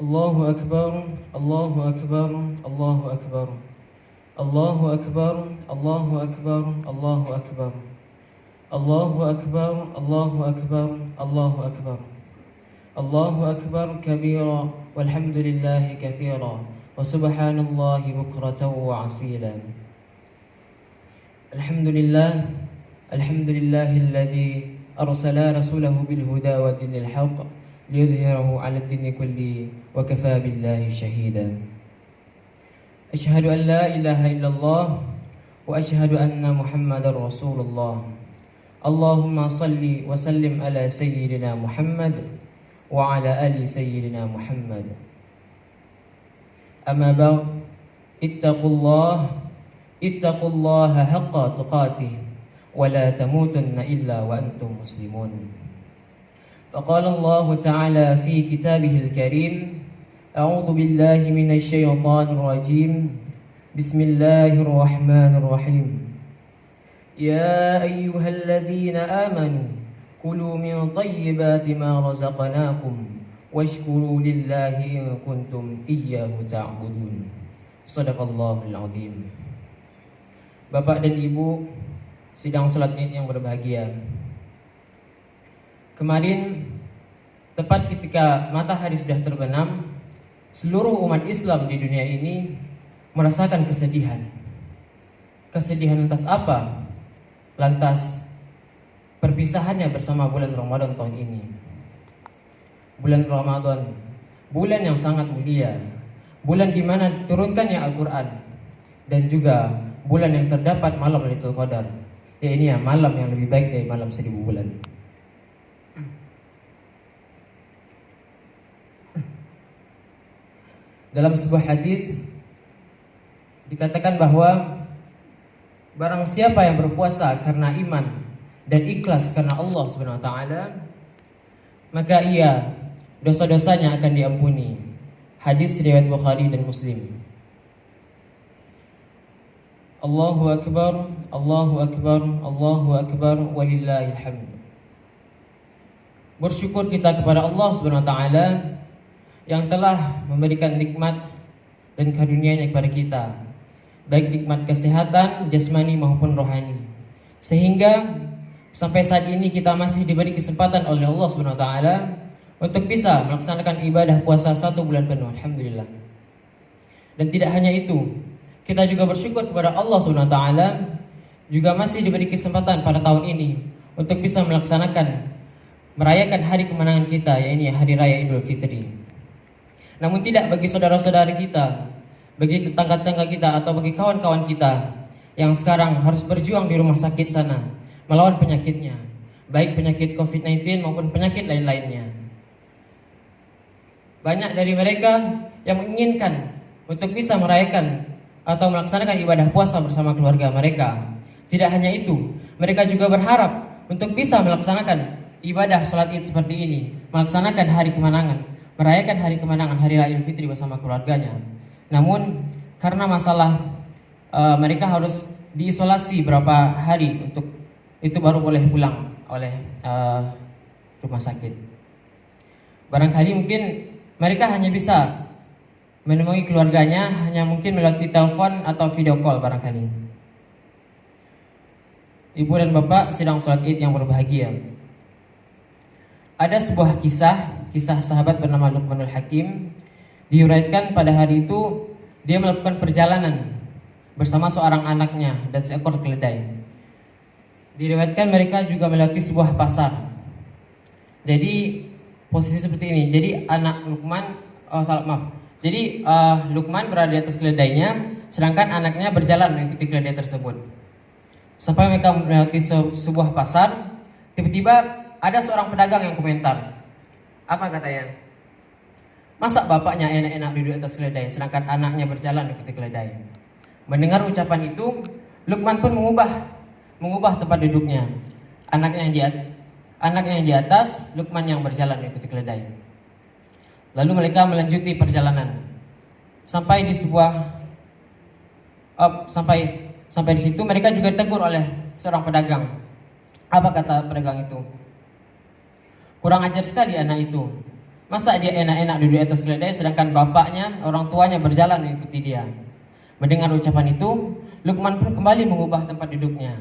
الله أكبر الله أكبر الله أكبر الله أكبر الله أكبر الله أكبر الله أكبر الله أكبر الله أكبر الله أكبر كبيرا والحمد لله كثيرا وسبحان الله بكرة وعصيلا. الحمد لله الذي أرسل رسوله بالهدى ودين الحق ليظهره على الدين كله وكفى بالله شهيدا. أشهد أن لا إله إلا الله وأشهد أن محمدا رسول الله. اللهم صل وسلم على سيدنا محمد وعلى آل سيدنا محمد. أما بعد اتقوا الله حق تقاته ولا تموتن إلا وأنتم مسلمون. فقال الله تعالى في كتابه الكريم: أعوذ بالله من الشيطان الرجيم. بسم الله الرحمن الرحيم. يا أيها الذين آمنوا كلوا من طيبات ما رزقناكم واشكروا لله إن كنتم إياه تعبدون. Sadaqallahul Azim. Bapak dan Ibu sidang salat Id yang berbahagia. Kemarin tepat ketika matahari sudah terbenam, seluruh umat Islam di dunia ini merasakan kesedihan. Kesedihan lantas apa? Lantas perpisahannya bersama bulan Ramadan tahun ini. Bulan Ramadan, bulan yang sangat mulia, bulan di mana diturunkannya Al-Quran, dan juga bulan yang terdapat malam Lailatul Qadar. Ya, ini ya malam yang lebih baik dari malam 1000 bulan. Dalam sebuah hadis dikatakan bahwa barang siapa yang berpuasa karena iman dan ikhlas karena Allah Subhanahu wa taala, maka ia dosa-dosanya akan diampuni. Hadis riwayat Bukhari dan Muslim. Allahu akbar, Allahu akbar, Allahu akbar walillahil hamd. Bersyukur kita kepada Allah Subhanahu wa taala yang telah memberikan nikmat dan karunia-Nya kepada kita, baik nikmat kesehatan jasmani maupun rohani, sehingga sampai saat ini kita masih diberi kesempatan oleh Allah Subhanahu wa taala untuk bisa melaksanakan ibadah puasa 1 bulan penuh. Alhamdulillah. Dan tidak hanya itu, kita juga bersyukur kepada Allah Subhanahu wa taala juga masih diberi kesempatan pada tahun ini untuk bisa merayakan hari kemenangan kita, yaitu hari raya Idul Fitri. Namun tidak bagi saudara-saudari kita, bagi tetangga-tetangga kita atau bagi kawan-kawan kita yang sekarang harus berjuang di rumah sakit sana melawan penyakitnya, baik penyakit COVID-19 maupun penyakit lain-lainnya. Banyak dari mereka yang menginginkan untuk bisa merayakan atau melaksanakan ibadah puasa bersama keluarga mereka. Tidak hanya itu, mereka juga berharap untuk bisa melaksanakan ibadah salat Id seperti ini, melaksanakan hari kemenangan, merayakan hari kemenangan hari raya Idul Fitri bersama keluarganya. Namun karena masalah mereka harus diisolasi berapa hari, untuk itu baru boleh pulang oleh rumah sakit. Barangkali mungkin mereka hanya bisa menemui keluarganya hanya mungkin melalui telepon atau video call barangkali. Ibu dan Bapak sidang salat Id yang berbahagia. Ada sebuah kisah sahabat bernama Luqmanul Hakim. Diuraikan pada hari itu dia melakukan perjalanan bersama seorang anaknya dan seekor keledai. Diriwayatkan mereka juga melewati sebuah pasar. Jadi posisi seperti ini. Jadi anak Luqman, Jadi Luqman berada di atas keledainya, sedangkan anaknya berjalan mengikuti keledai tersebut. Sampai mereka melewati sebuah pasar, tiba-tiba ada seorang pedagang yang komentar. Apa katanya? Masa bapaknya enak-enak duduk di atas keledai, sedangkan anaknya berjalan mengikuti keledai. Mendengar ucapan itu, Luqman pun mengubah tempat duduknya. Anaknya yang di atas, Luqman yang berjalan mengikuti keledai. Lalu mereka melanjuti perjalanan sampai di sampai di situ mereka juga ditegur oleh seorang pedagang. Apa kata pedagang itu? Kurang ajar sekali anak itu. Masa dia enak-enak duduk di atas keledai sedangkan bapaknya, orang tuanya berjalan mengikuti dia. Mendengar ucapan itu, Luqman pun kembali mengubah tempat duduknya.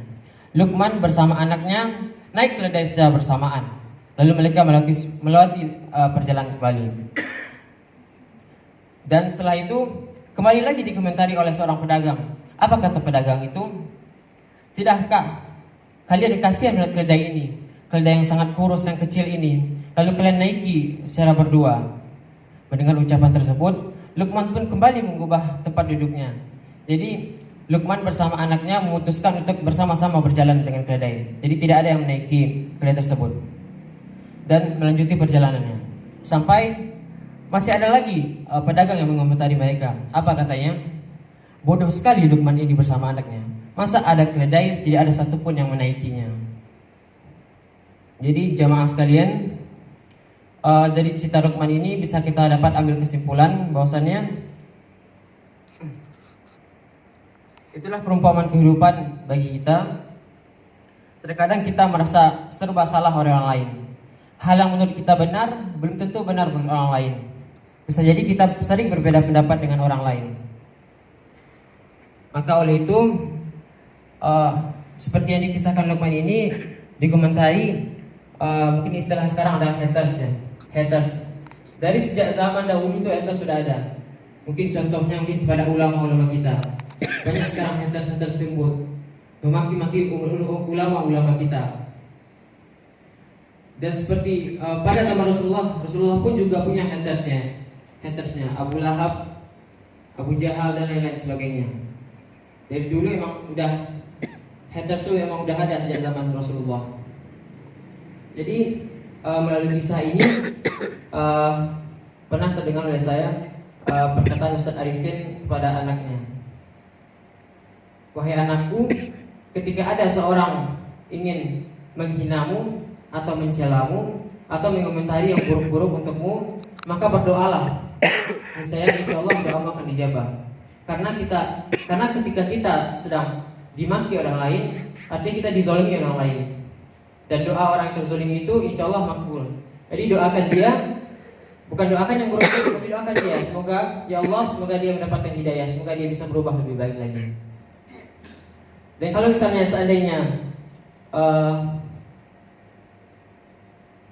Luqman bersama anaknya naik keledai secara bersamaan. Lalu mereka melewati perjalanan kembali. Dan setelah itu kembali lagi dikomentari oleh seorang pedagang. Apa kata pedagang itu? Tidakkah kalian kasihan melihat keledai ini? Keledai yang sangat kurus yang kecil ini, lalu kalian naiki secara berdua. Mendengar ucapan tersebut, Luqman pun kembali mengubah tempat duduknya. Jadi Luqman bersama anaknya memutuskan untuk bersama-sama berjalan dengan keledai. Jadi tidak ada yang menaiki keledai tersebut dan melanjuti perjalanannya. Sampai masih ada lagi pedagang yang mengomentari mereka. Apa katanya? Bodoh sekali Luqman ini bersama anaknya. Masa ada keledai tidak ada satupun yang menaikinya. Jadi jamaah sekalian, dari cerita Luqman ini bisa kita dapat ambil kesimpulan bahwasannya itulah perumpamaan kehidupan bagi kita. Terkadang kita merasa serba salah oleh orang lain. Hal yang menurut kita benar belum tentu benar menurut orang lain. Bisa jadi kita sering berbeda pendapat dengan orang lain. Maka oleh itu seperti yang dikisahkan Luqman ini dikomentari, mungkin istilah sekarang adalah haters ya. Haters. Dari sejak zaman dahulu itu haters sudah ada. Mungkin contohnya mungkin kepada ulama-ulama kita. Banyak sekarang haters timbul memaki-maki ulama-ulama kita. Dan seperti pada zaman Rasulullah pun juga punya hatersnya. Abu Lahab, Abu Jahal dan lain-lain sebagainya. Dari dulu emang udah haters itu emang udah ada sejak zaman Rasulullah. Jadi melalui kisah ini pernah terdengar oleh saya perkataan Ustaz Arifin kepada anaknya. Wahai anakku, ketika ada seorang ingin menghinamu atau mencelamu atau mengomentari yang buruk-buruk untukmu, maka berdoalah. Niscaya insyaallah doamu akan dijabah. Karena ketika kita sedang dimaki orang lain, artinya kita dizolimi orang lain. Dan doa orang yang terzolimi itu insyaallah makbul. Jadi doakan dia, bukan doakan yang buruk, tapi doakan dia. Semoga ya Allah, semoga dia mendapatkan hidayah, semoga dia bisa berubah lebih baik lagi. Dan kalau misalnya seandainya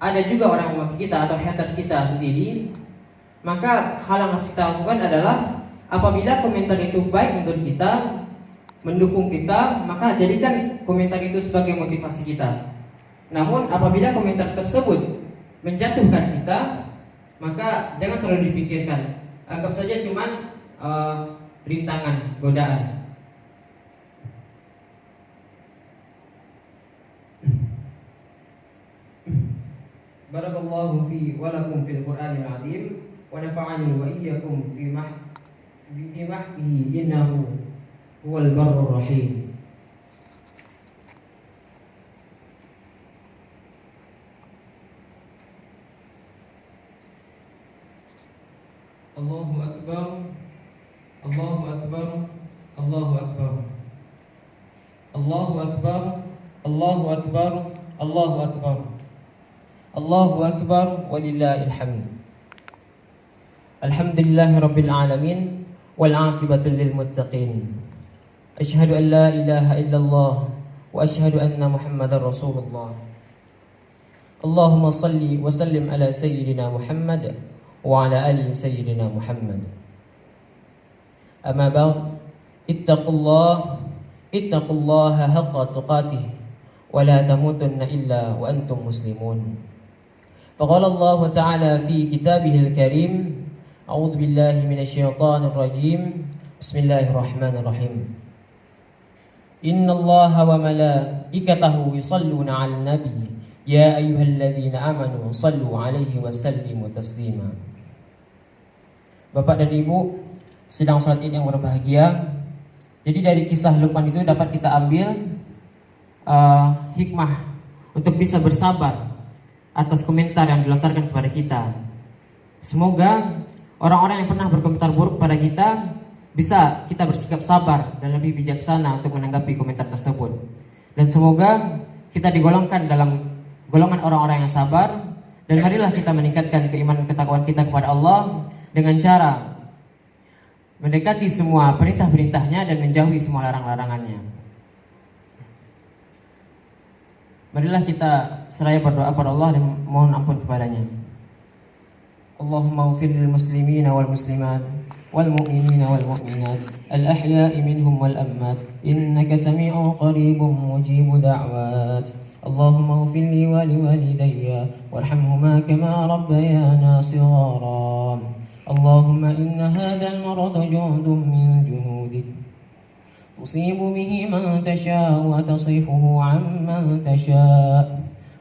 ada juga orang yang memaki kita atau haters kita sendiri, maka hal yang harus kita lakukan adalah apabila komentar itu baik menurut kita, mendukung kita, maka jadikan komentar itu sebagai motivasi kita. Namun apabila komentar tersebut menjatuhkan kita, maka jangan terlalu dipikirkan. Anggap saja cuman rintangan, godaan. Barakallahu fi wa lakum fil Qur'anil azim wa nafa'ani wa iyyakum fi mahfihi innahu huwal barrur rahim. Allahu akbar, Allahu akbar, Allahu akbar, Allahu akbar, Allahu akbar, Allahu akbar, Allahu akbar, walillahil hamd. Alhamdulillahi rabbil alamin wal aqibatu lil muttaqin. Asyhadu an la ilaha illallah wa asyhadu anna Muhammadar Rasulullah. Allahumma salli wa sallim ala sayyidina Muhammad wa ala ali sayyidina Muhammad. Amma ba'd, ittaqullaha haqqa tuqatih wa la tamutunna illa wa antum muslimun. Faqala Allah Ta'ala fi kitabihil karim, a'udzu billahi minasyaitonir rajim. Bismillahirrahmanirrahim. Innallaha wa malaikatahu yusalluna 'alan nabi ya ayyuhalladzina amanu sallu 'alaihi wa sallimu taslima. Bapak dan Ibu sedang salat Id yang berbahagia. Jadi dari kisah Luqman itu dapat kita ambil hikmah untuk bisa bersabar atas komentar yang dilontarkan kepada kita. Semoga orang-orang yang pernah berkomentar buruk pada kita bisa kita bersikap sabar dan lebih bijaksana untuk menanggapi komentar tersebut. Dan semoga kita digolongkan dalam golongan orang-orang yang sabar Dan marilah kita meningkatkan keimanan ketakwaan kita kepada Allah dengan cara mendekati semua perintah-perintahnya dan menjauhi semua larang-larangannya. Marilah kita seraya berdoa kepada Allah dan mohon ampun kepadanya. Allahumma ighfir lil muslimina wal muslimat wal mu'minina wal mu'minat al ahya'i minhum wal amwat innaka sami'un qaribun mujibud da'wat. Allahumma ighfir li wa liwalidayya warhamhuma kama rabbayana shighara. Allahumma inna hadzal marada jundun min junudik تصيب به من تشاء وتصرفه عمن تشاء.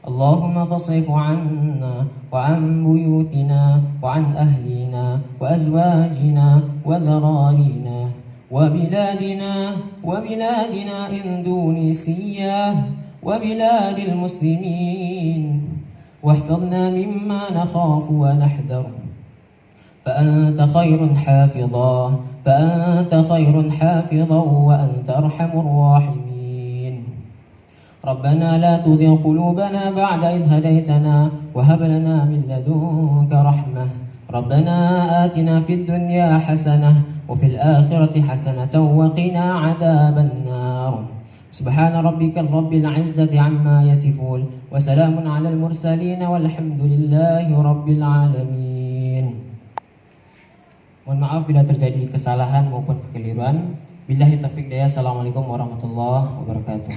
اللهم فاصرف عنا وعن بيوتنا وعن أهلنا وأزواجنا وذرارينا وبلادنا إندونيسيا وبلاد المسلمين واحفظنا مما نخاف ونحذر فأنت خير حافظا وأنت أرحم الراحمين. ربنا لا تزغ قلوبنا بعد إذ هديتنا وهب لنا من لدنك رحمة. ربنا آتنا في الدنيا حسنة وفي الآخرة حسنة وقنا عذاب النار. سبحان ربك رب العزة عما يصفون وسلام على المرسلين والحمد لله رب العالمين. Mohon maaf bila terjadi kesalahan maupun kekeliruan. Billahi taufiq hidayah. Assalamualaikum warahmatullahi wabarakatuh.